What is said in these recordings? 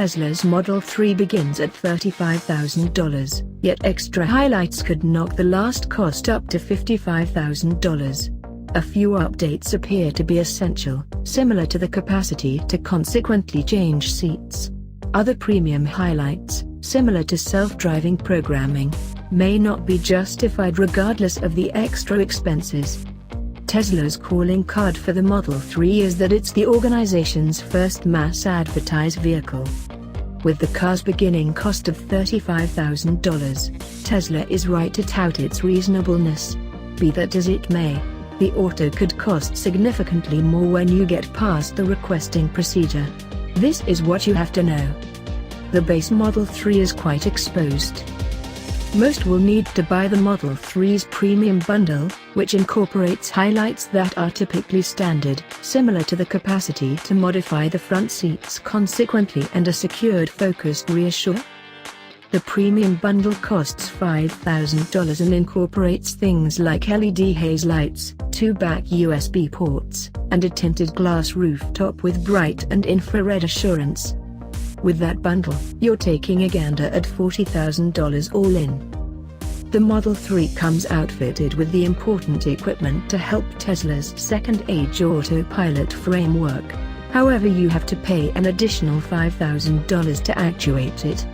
Tesla's Model 3 begins at $35,000, yet extra highlights could knock the last cost up to $55,000. A few updates appear to be essential, similar to the capacity to consequently change seats. Other premium highlights, similar to self-driving programming, may not be justified regardless of the extra expenses. Tesla's calling card for the Model 3 is that it's the organization's first mass-advertise vehicle. With the car's beginning cost of $35,000, Tesla is right to tout its reasonableness. Be that as it may, the auto could cost significantly more when you get past the requesting procedure. This is what you have to know. The base Model 3 is quite exposed. Most will need to buy the Model 3's premium bundle, which incorporates highlights that are typically standard, similar to the capacity to modify the front seats consequently and a secured focused rear shock. The premium bundle costs $5,000 and incorporates things like LED haze lights, 2 back USB ports, and a tinted glass rooftop with bright and infrared assurance. With that bundle, you're taking a gander at $40,000 all in. The Model 3 comes outfitted with the important equipment to help Tesla's second-age autopilot framework. However, you have to pay an additional $5,000 to actuate it.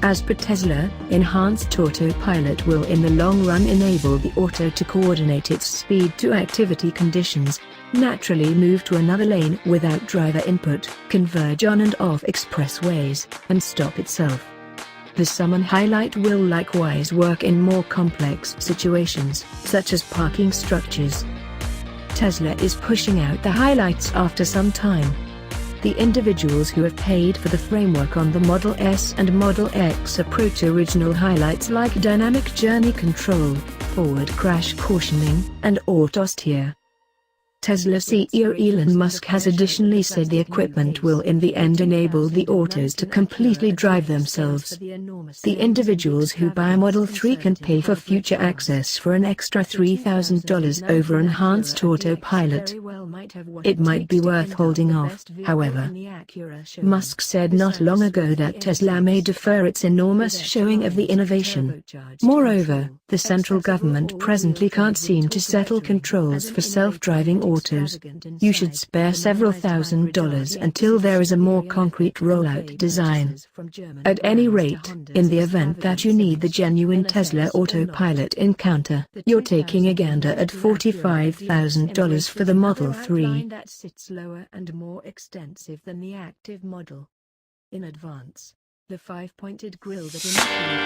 As per Tesla, enhanced autopilot will in the long run enable the auto to coordinate its speed to activity conditions, naturally move to another lane without driver input, converge on and off expressways, and stop itself. The summon highlight will likewise work in more complex situations, such as parking structures. Tesla is pushing out the highlights after some time. The individuals who have paid for the framework on the Model S and Model X approach original highlights like dynamic journey control, forward crash cautioning, and auto steer. Tesla CEO Elon Musk has additionally said the equipment will in the end enable the autos to completely drive themselves. The individuals who buy a Model 3 can pay for future access for an extra $3,000 over enhanced autopilot. It might be worth holding off, however. Musk said not long ago that Tesla may defer its enormous showing of the innovation. Moreover, the central government presently can't seem to settle controls for self-driving autos. You should spare several $1,000s until there is a more concrete rollout design. At any rate, in the event that you need the genuine Tesla autopilot encounter, you're taking a gander at $45,000 for the Model 3. That sits lower and more extensive than the active model. In advance, the 5-pointed grille that initially